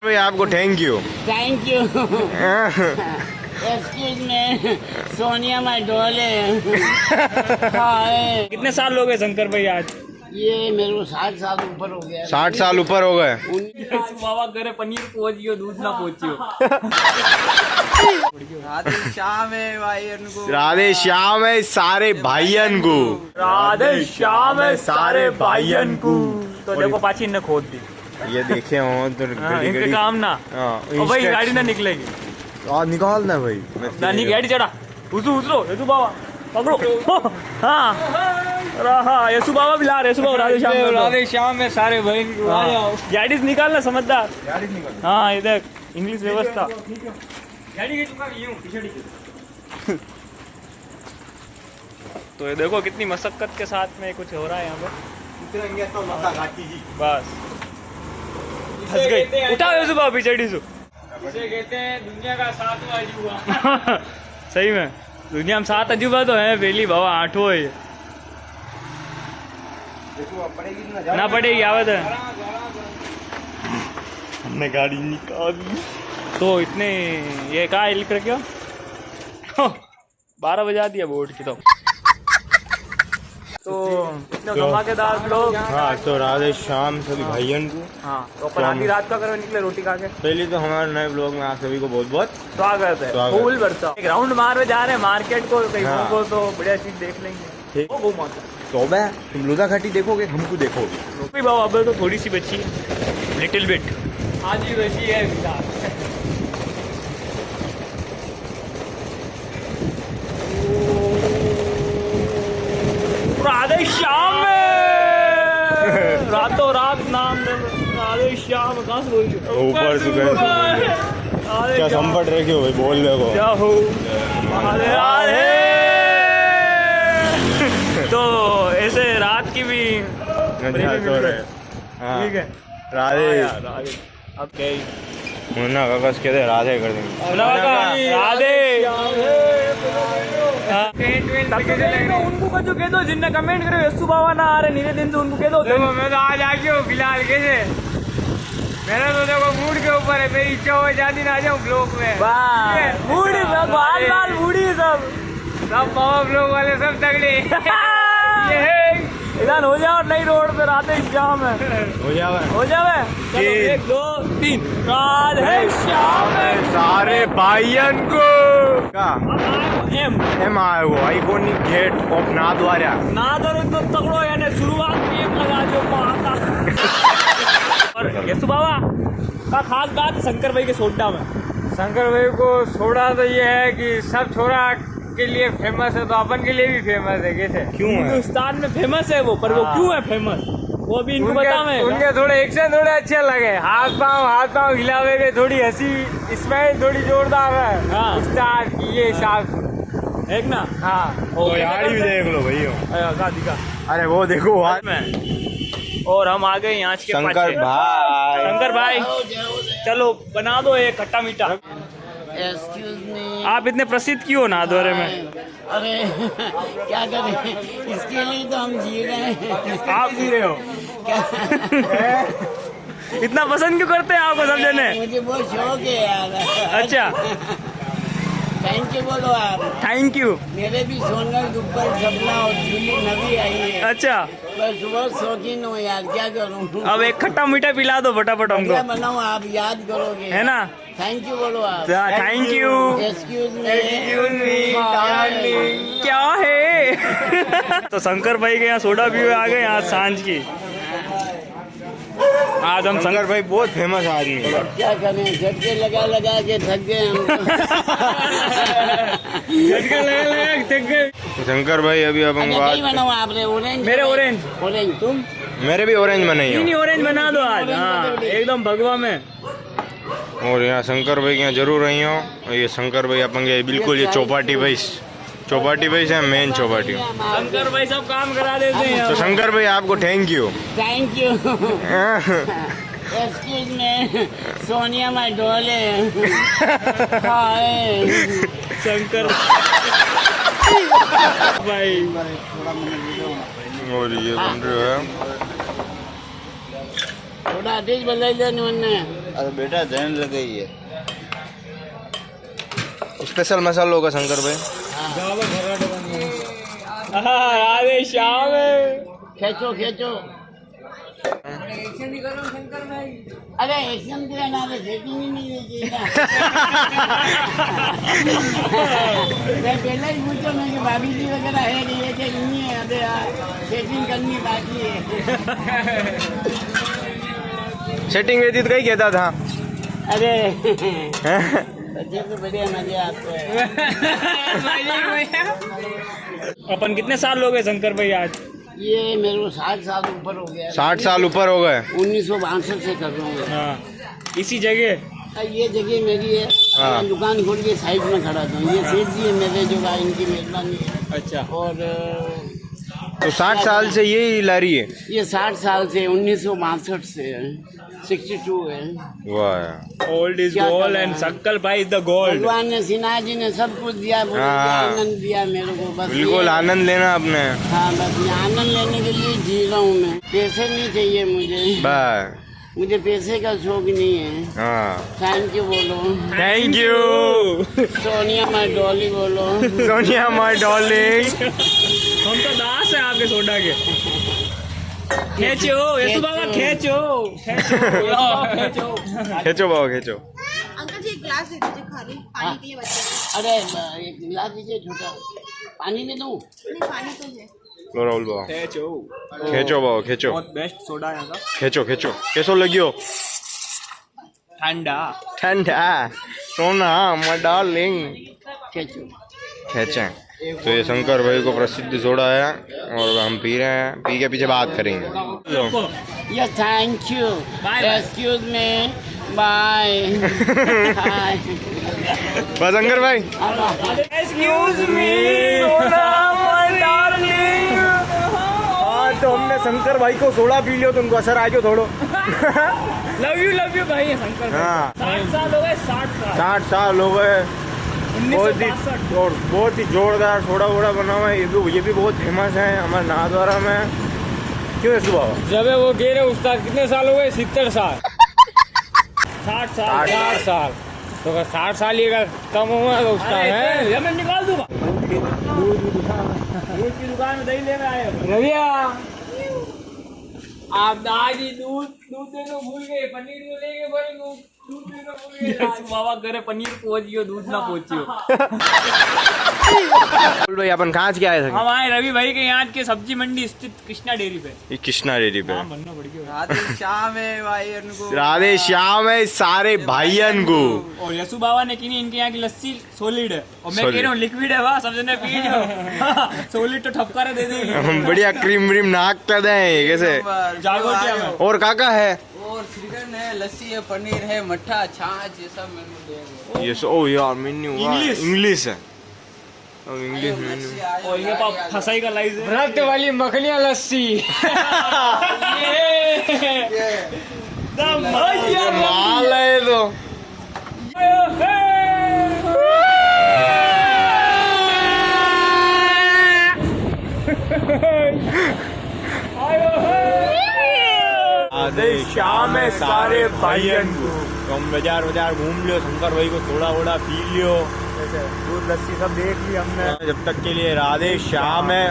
भाई आपको thank you. Excuse me, Sonia my Darling. कितने साल हो गए शंकर भाई आज? ये मेरे को 60 साल ऊपर हो गया। 60 साल ऊपर हो गए। बाबा करे पनीर पहुंचियो दूध ना पहुंचियो। राधे श्याम है भाईयन को, राधे श्याम है सारे भाईयन को, राधे श्याम है सारे भाईयन को। तो देखो पाची ने खोद दी। ये देखे हो तो इनके काम ना और भाई गाड़ी ना निकलेगी। निकाल ना भाई नानी गाड़ी चढ़ा उतरो यसु बाबा पकड़ो। हाँ हाँ यसु बाबा भी ला रहे। यसु बाबा राधे श्याम में सारे भाई गाड़ी से निकालना समझदार। हाँ इधर इंग्लिश व्यवस्था। तो ये देखो कितनी मशक्कत के साथ में कुछ हो रहा है यहाँ पे। बस फंस गई। उठाओ यसु बाबा पिछड़ी से। इसे कहते हैं दुनिया का 7वां अजूबा। सही में दुनिया में 7 अजूबा तो है, पहली बाबा 8वां है। ना पड़ेगी आवत है। हमने गाड़ी निकाल दी। तो इतने ये कहा लिख रखे हो? 12 बजा दिया बोर्ड की। तो इतने धमाकेदार लोग। हाँ तो राधे श्याम सभी भाईयन को। हाँ तो अपन आधी रात का करो निकले रोटी खा के। पहले तो हमारे नए ब्लॉग में आप सभी को बहुत बहुत स्वागत है। फूल बरसा एक राउंड मारने जा रहे हैं मार्केट को कहीं को, तो बढ़िया चीज देख लेंगे। वो मौका तो बे तुम लुदा घाटी देखोगे हमको देखोगे। बाबा अब तो थोड़ी सी बची है, लिटिल बिट आज ही बची है। राधे श्याम में रातों रात नाम राधे श्याम कहाँ से बोल रहे हो? ऊपर से क्या संपट रखे हो भाई बोल रहे हो क्या हो? राधे राधे। तो ऐसे रात की भी ठीक है राधे। अब क्या मुन्ना कागज कहते राधे कर देंगे। राधे उनको का जो कह दो जिनने कमेंट करे यसु बाबा ना आ रहे नीले दिन से उनको कह दो। मैं तो आज आ गया हूँ फिलहाल। कैसे मेरा तो देखो मूड के ऊपर है। मेरी इच्छा हो जाती ना आ जाऊँ ब्लॉग में। मूड बाल बाल मूडी सब बाबा ब्लॉग वाले सब तगड़े। इधर हो जाओ नई रोड पे राधे श्याम है। हो जावे 1 2 3 राधे श्याम सारे भाईयन को एम आए वो आइकॉनिक गेट ऑफ नाथद्वारा। नादर तो तगड़ो यानी शुरुआत में एम लगा जो पाता। और यसु बाबा का खास बात शंकर भाई के सोडा में। शंकर भाई को सोडा तो ये है कि सब छोरा के लिए फेमस है, तो अपन के लिए भी फेमस है। कैसे क्यों है? हिंदुस्तान में फेमस है वो, पर वो क्यों है फेमस वो भी इनको बता मैं। उनके थोड़े एक्शन थोड़े अच्छे लगे। हाथ पाँव हिलावे गए, थोड़ी हंसी स्माइल थोड़ी जोरदार है। हाँ स्टार की ये साफ एक ना। हाँ यार भी देख लो भैया। दिखा अरे वो देखो में। और हम आ गए यहाँ के शंकर भाई। शंकर भाई चलो बना दो एक खट्टा मीठा। Excuse me. आप इतने प्रसिद्ध क्यों हो नाथद्वारे में? अरे क्या करें, इसके लिए तो हम जी रहे हैं। आप जी रहे हो क्या? इतना पसंद क्यों करते हैं आपको सब जने? मुझे बहुत शौक है यार। अच्छा थैंक यू बोलो आप। Thank you. मेरे भी सोनल दुब्बर सपना और झूली नवी आई है। अच्छा बस बहुत शौकीन हो यार, क्या करूँ। अब एक खट्टा मीठा पिला दो फटाफट हमको। बनाओ आप याद करोगे है ना? थैंक यू बोलो आप। Thank you. Excuse me darling. क्या है? तो शंकर भाई के यहाँ सोडा भी आ गए आज सांझ की। आज हम शंकर भाई बहुत फेमस आदमी है। क्या करें, झटके लगा के थक गए हम। झटके लगा थक गए। शंकर भाई अभी अपन बनाओ आपने ऑरेंज। मेरे ऑरेंज। तुम मेरे भी ऑरेंज बनाई नहीं ऑरेंज बना दो आज। हाँ एकदम भगवा में। और यहाँ शंकर भाई के यहाँ जरूर रही हो। ये शंकर भाई अपन के बिल्कुल ये चौपाटी भाई से मेन चौपाटी। शंकर भाई सब काम करा देते हैं। तो शंकर भाई आपको thank you. Excuse me Sonia my Darling. Shankar भाई और ये बन रहा है थोड़ा तेज बदल दो अरे बेटा ध्यान लग गई है। स्पेशल मसाला होगा शंकर भाई। राधे श्याम खेचो खेचो। अरे एक्शन के ना सेटिंग ही नहीं देती ना। मैं पहले ही पूछो मैं कि भाभी जी वगैरह है कि ये कि नहीं है। अबे यार सेटिंग करनी बाकी है। सेटिंग रहती तो कहीं कहता था। अरे बच्चे तो बढ़िया मजे आते हैं। अपन कितने साल हो गए शंकर भाई आज? ये मेरे को 60 साल ऊपर हो गया। 60 साल ऊपर हो गए। 1962 से कर रहा हूँ। हाँ इसी जगह। ये जगह मेरी है। हाँ। मैं दुकान खोल के साइड में खड़ा था। ये सेठ जी है मेरे जो का इनकी मेहरबानी है। अच्छा। और तो 60 साल से यही ला रही है। ये 60 साल से 1962 से है। 62 है। वाह। ओल्ड इज क्या गोल्ड कर एंड रहा है? शक्कर भाई इज द गोल्ड। भगवान ने सिन्हा जी ने सब कुछ दिया। बोले हाँ। कि आनंद दिया मेरे को। बस बिल्कुल ये- आनंद लेना आपने। हाँ बस ये आनंद लेने के लिए जी रहा हूँ मैं। पैसे नहीं चाहिए मुझे। बाय। मुझे पैसे का शौक नहीं है। हाँ थैंक यू बोलो। Thank you Sonia my dolly बोलो। Sonia my darling. हम तो दास है आपके सोडा के। खेचो यशु बाबा खेचो खेचो खेचो। खींचो बाबा खींचो। अंकल जी एक गिलास दे दीजिए खाली पानी पिए बच्चे अरे एक गिलास दीजिए छोटा। पानी में दूँ? नहीं पानी तो है लो राहुल बाबा खेचो। खींचो बाबा खींचो। बहुत बेस्ट सोडा है यहाँ का। खींचो खींचो। कैसो लगियो? ठंडा। ठंडा सोना माय डार्लिंग। खेचो। खेचें। तो ये शंकर भाई को प्रसिद्ध सोडा है और हम पी रहे हैं। पी के पीछे बात करेंगे। लो। या thank you. Excuse me. Bye. बस शंकर भाई। Excuse me soda my darling. हाँ तो हमने शंकर भाई को सोडा पी लियो तो उनको असर आ गयो थोड़ो। लव यू भाई शंकर भाई। हाँ 60 साल हो गए 60 साल। 60 साल हो गए। बहुत ही 1962। और बहुत ही जोरदार सोडा वोडा बना हुआ है। ये भी बहुत फेमस है हमारे नाथद्वारा में। क्यों है सुबह? जब वो गिरे उसका कितने साल हो गए? 70 साल। 60 साल 60 साल तो अगर 60 साल ही अगर कम हुआ तो उसका है। ये मैं निकाल दूंगा। दूध की दुकान में दही लेने आए हो। रविया आप आज ही दूध देना भूल गए। पनीर तो लेके बोले दूध देना भूल गए। बाबा करे पनीर पहुंचियो दूध ना पहुंचियो। भाई अपन कहाँ से आए थे? हम आए रवि भाई के यहाँ के सब्जी मंडी स्थित कृष्णा डेयरी पे। ये कृष्णा डेयरी पे। हाँ बनना पड़ गया। राधे श्याम है भाई उनको। राधे श्याम है सारे भाइयन को। और यशु बाबा ने किनी इनके यहाँ की लस्सी सॉलिड है और मैं Solid। कह रहा हूँ लिक्विड है। वाह सब जने पी लो। सॉलिड तो ठपकारा दे देगी। बढ़िया क्रीम व्रीम नाक कर दे कैसे। जागोटिया में और काका है और श्रीखंड है, लस्सी है, पनीर है, मट्ठा, छाछ, ये सब मेनू देंगे। ये ओ यार मेन्यू English। इंग्लिश है। अब इंग्लिश मेन्यू। और ये पाप फसाई का लाइज है। रक्त वाली मखनिया लस्सी। माल है तो। राधे श्याम है सारे भाइयन को। तो हम बाजार घूम लियो शंकर भाई को थोड़ा वोड़ा पी लियो। दूध लस्सी सब देख ली हमने। जब तक के लिए राधे श्याम है।